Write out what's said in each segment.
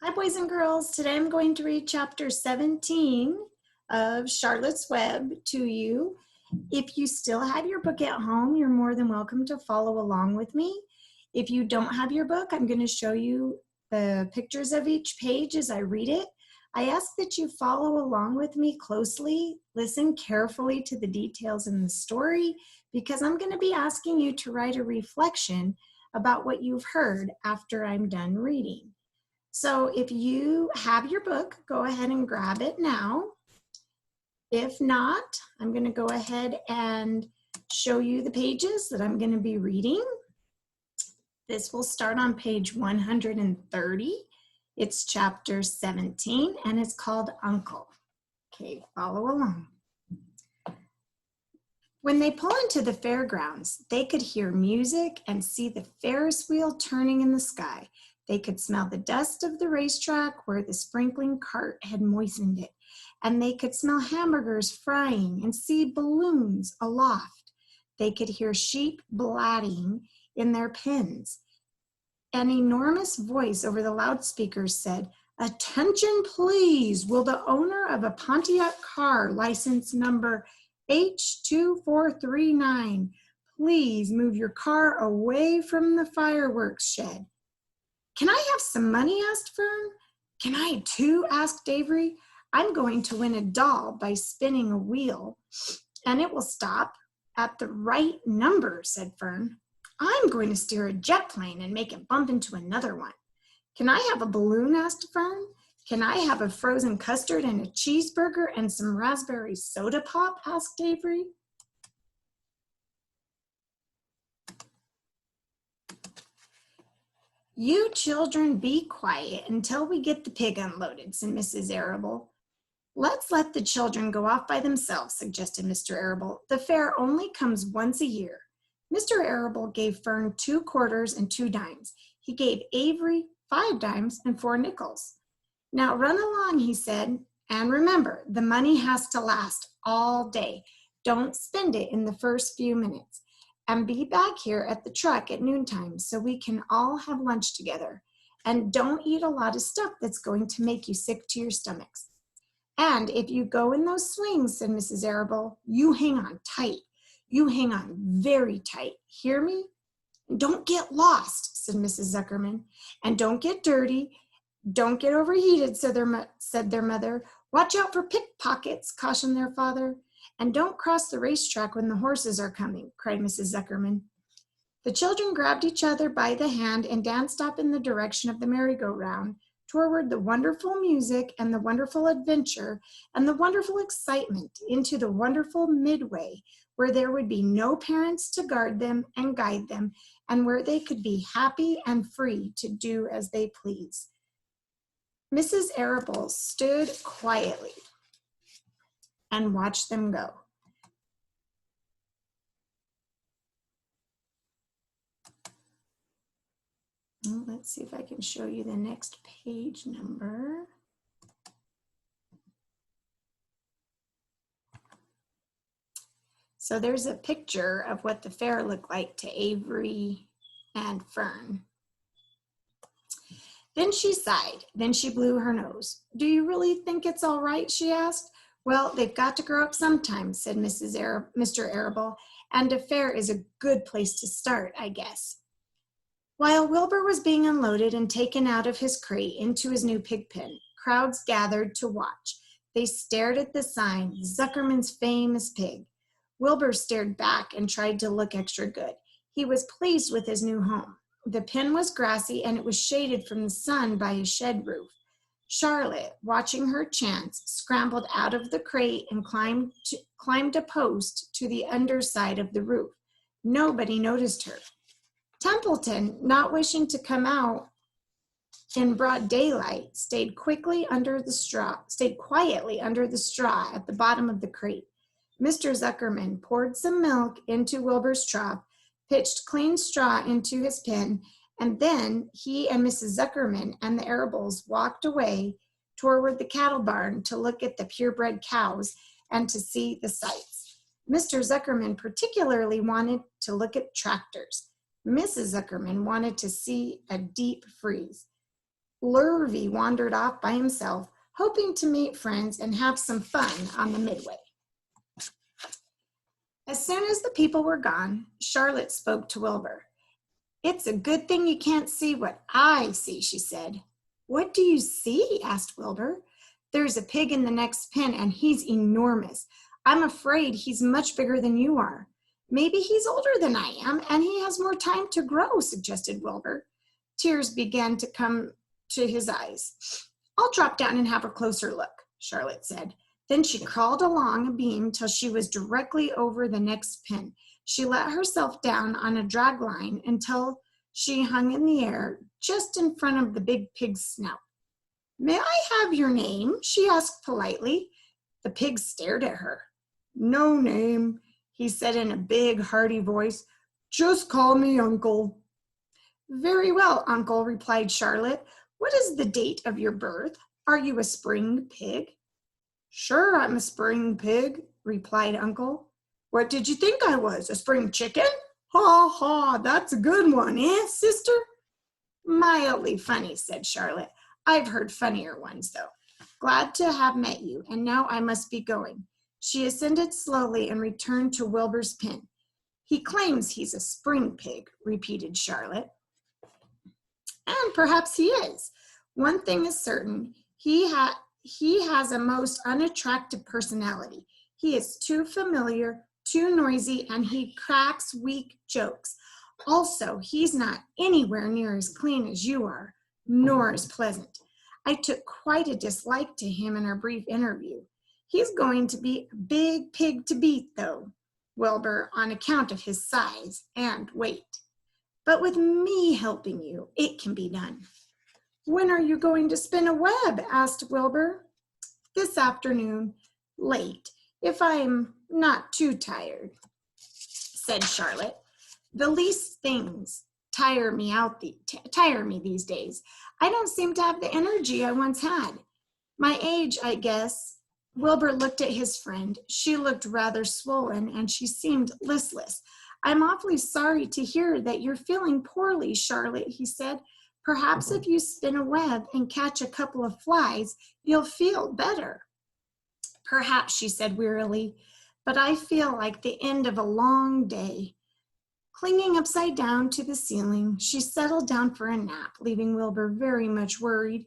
Hi, boys and girls. Today I'm going to read chapter 17 of Charlotte's Web to you. If you still have your book at home, you're more than welcome to follow along with me. If you don't have your book, I'm going to show you the pictures of each page as I read it. I ask that you follow along with me closely, listen carefully to the details in the story, because I'm going to be asking you to write a reflection about what you've heard after I'm done reading. So if you have your book, go ahead and grab it now. If not, I'm going to go ahead and show you the pages that I'm going to be reading. This will start on page 130. It's chapter 17 and it's called Uncle. Okay, follow along. When they pull into the fairgrounds, they could hear music and see the Ferris wheel turning in the sky. They could smell the dust of the racetrack where the sprinkling cart had moistened it, and they could smell hamburgers frying and see balloons aloft. They could hear sheep blatting in their pens. An enormous voice over the loudspeakers said, "Attention, please. Will the owner of a Pontiac car, license number H2439, please move your car away from the fireworks shed?" "Can I have some money?" asked Fern. "Can I too?" asked Avery. "I'm going to win a doll by spinning a wheel, and it will stop at the right number," said Fern. "I'm going to steer a jet plane and make it bump into another one." "Can I have a balloon?" asked Fern. "Can I have a frozen custard and a cheeseburger and some raspberry soda pop?" asked Avery. "You children be quiet until we get the pig unloaded," said Mrs. Arable. "Let's let the children go off by themselves," suggested Mr. Arable. "The fair only comes once a year." Mr. Arable gave Fern 2 quarters and 2 dimes. He gave Avery 5 dimes and 4 nickels. "Now run along," he said, "and remember, the money has to last all day. Don't spend it in the first few minutes. And be back here at the truck at noontime so we can all have lunch together. And don't eat a lot of stuff that's going to make you sick to your stomachs. And if you go in those swings," said Mrs. Arable, "you hang on tight. You hang on very tight. Hear me?" "Don't get lost," said Mrs. Zuckerman. "And don't get dirty. Don't get overheated," said their mother. "Watch out for pickpockets," cautioned their father. "And don't cross the racetrack when the horses are coming," cried Mrs. Zuckerman. The children grabbed each other by the hand and danced off in the direction of the merry-go-round, toward the wonderful music and the wonderful adventure and the wonderful excitement, into the wonderful midway, where there would be no parents to guard them and guide them, and where they could be happy and free to do as they pleased. Mrs. Arable stood quietly and watched them go. Let's see if I can show you the next page number. So there's a picture of what the fair looked like to Avery and Fern. Then she sighed. Then she blew her nose. "Do you really think it's all right?" she asked. "Well, they've got to grow up sometime," said Mr. Arable, "and a fair is a good place to start, I guess." While Wilbur was being unloaded and taken out of his crate into his new pig pen, crowds gathered to watch. They stared at the sign, "Zuckerman's Famous Pig." Wilbur stared back and tried to look extra good. He was pleased with his new home. The pen was grassy and it was shaded from the sun by a shed roof. Charlotte, watching her chance, scrambled out of the crate and climbed a post to the underside of the roof. Nobody noticed her. Templeton, not wishing to come out in broad daylight, stayed quietly under the straw at the bottom of the crate. Mr. Zuckerman poured some milk into Wilbur's trough, pitched clean straw into his pen, and then he and Mrs. Zuckerman and the Arables walked away toward the cattle barn to look at the purebred cows and to see the sights. Mr. Zuckerman particularly wanted to look at tractors. Mrs. Zuckerman wanted to see a deep freeze. Lurvy wandered off by himself, hoping to meet friends and have some fun on the midway. As soon as the people were gone, Charlotte spoke to Wilbur. "It's a good thing you can't see what I see," she said. "What do you see?" asked Wilbur. "There's a pig in the next pen, and he's enormous. I'm afraid he's much bigger than you are." "Maybe he's older than I am, and he has more time to grow," suggested Wilbur. Tears began to come to his eyes. "I'll drop down and have a closer look," Charlotte said. Then she crawled along a beam till she was directly over the next pen. She let herself down on a drag line until she hung in the air just in front of the big pig's snout. "May I have your name?" she asked politely. The pig stared at her. "No name," he said in a big, hearty voice. "Just call me Uncle." "Very well, Uncle," replied Charlotte. "What is the date of your birth? Are you a spring pig?" "Sure, I'm a spring pig," replied Uncle. "What did you think I was, a spring chicken? Ha ha, that's a good one, eh, sister?" "Mildly funny," said Charlotte. "I've heard funnier ones, though. Glad to have met you, and now I must be going." She ascended slowly and returned to Wilbur's pen. "He claims he's a spring pig," repeated Charlotte. "And perhaps he is. One thing is certain, he has a most unattractive personality. He is too familiar, too noisy, and he cracks weak jokes. Also, he's not anywhere near as clean as you are, nor as pleasant. I took quite a dislike to him in our brief interview. He's going to be a big pig to beat, though, Wilbur, on account of his size and weight. But with me helping you, it can be done." "When are you going to spin a web?" asked Wilbur. "This afternoon, late, if I'm not too tired," said Charlotte. "The least things tire me these days. I don't seem to have the energy I once had. My age, I guess." Wilbur looked at his friend. She looked rather swollen, and she seemed listless. "I'm awfully sorry to hear that you're feeling poorly, Charlotte," he said. "Perhaps if you spin a web and catch a couple of flies, you'll feel better." "Perhaps," she said wearily, "but I feel like the end of a long day." Clinging upside down to the ceiling, she settled down for a nap, leaving Wilbur very much worried.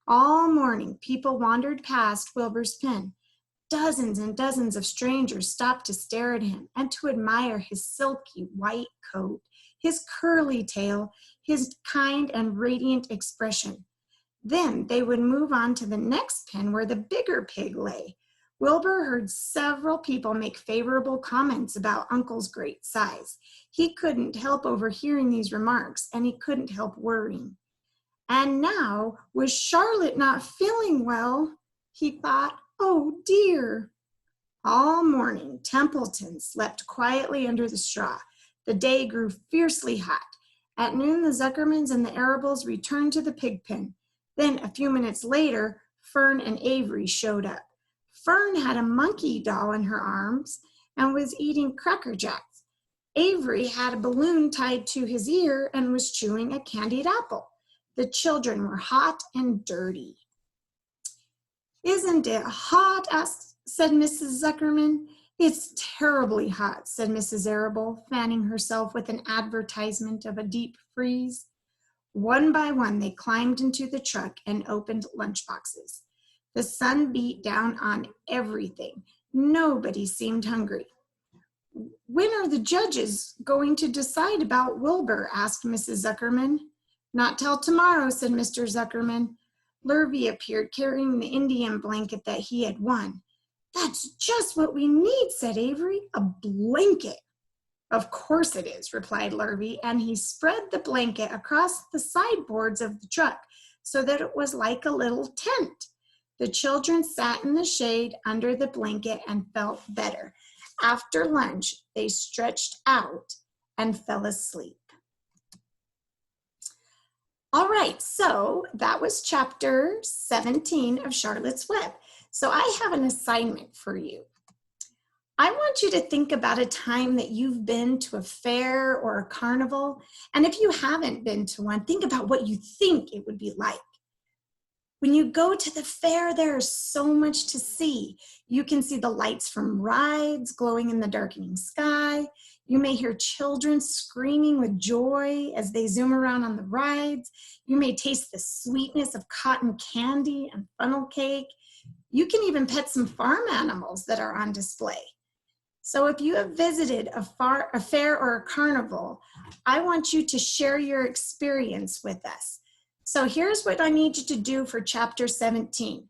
All morning, people wandered past Wilbur's pen. Dozens and dozens of strangers stopped to stare at him and to admire his silky white coat, his curly tail, his kind and radiant expression. Then they would move on to the next pen where the bigger pig lay. Wilbur heard several people make favorable comments about Uncle's great size. He couldn't help overhearing these remarks, and he couldn't help worrying. And now, with Charlotte not feeling well, he thought, "Oh dear." All morning, Templeton slept quietly under the straw. The day grew fiercely hot. At noon, the Zuckermans and the Arables returned to the pig pen. Then, a few minutes later, Fern and Avery showed up. Fern had a monkey doll in her arms and was eating Cracker Jacks. Avery had a balloon tied to his ear and was chewing a candied apple. The children were hot and dirty. "Isn't it hot?" said Mrs. Zuckerman. "It's terribly hot," said Mrs. Arable, fanning herself with an advertisement of a deep freeze. One by one, they climbed into the truck and opened lunchboxes. The sun beat down on everything. Nobody seemed hungry. "When are the judges going to decide about Wilbur?" asked Mrs. Zuckerman. "Not till tomorrow," said Mr. Zuckerman. Lurvy appeared carrying the Indian blanket that he had won. "That's just what we need," said Avery, "a blanket." "Of course it is," replied Lurvy, and he spread the blanket across the sideboards of the truck so that it was like a little tent. The children sat in the shade under the blanket and felt better. After lunch, they stretched out and fell asleep. All right, so that was chapter 17 of Charlotte's Web. So I have an assignment for you. I want you to think about a time that you've been to a fair or a carnival. And if you haven't been to one, think about what you think it would be like. When you go to the fair, there's so much to see. You can see the lights from rides glowing in the darkening sky. You may hear children screaming with joy as they zoom around on the rides. You may taste the sweetness of cotton candy and funnel cake. You can even pet some farm animals that are on display. So if you have visited a fair or a carnival, I want you to share your experience with us. So here's what I need you to do for chapter 17.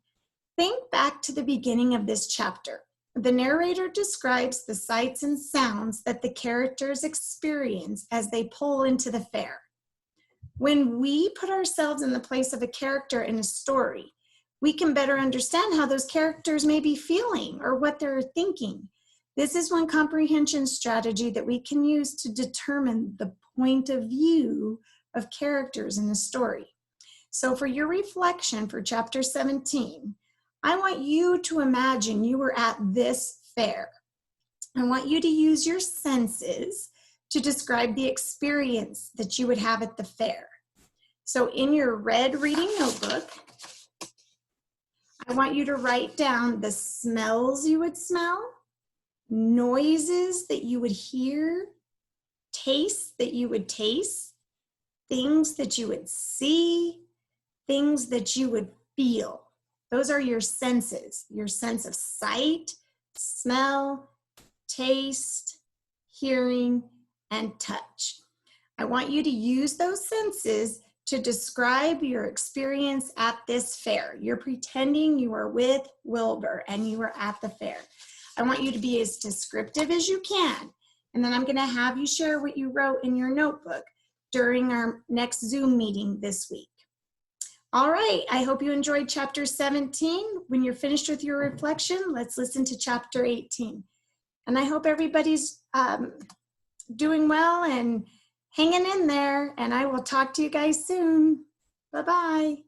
Think back to the beginning of this chapter. The narrator describes the sights and sounds that the characters experience as they pull into the fair. When we put ourselves in the place of a character in a story, we can better understand how those characters may be feeling or what they're thinking. This is one comprehension strategy that we can use to determine the point of view of characters in the story. So for your reflection for chapter 17, I want you to imagine you were at this fair. I want you to use your senses to describe the experience that you would have at the fair. So in your red reading notebook, I want you to write down the smells you would smell, noises that you would hear, tastes that you would taste, things that you would see, things that you would feel. Those are your senses, your sense of sight, smell, taste, hearing, and touch. I want you to use those senses to describe your experience at this fair. You're pretending you are with Wilbur and you are at the fair. I want you to be as descriptive as you can. And then I'm going to have you share what you wrote in your notebook during our next Zoom meeting this week. All right, I hope you enjoyed chapter 17. When you're finished with your reflection, let's listen to chapter 18. And I hope everybody's doing well and hanging in there. And I will talk to you guys soon. Bye-bye.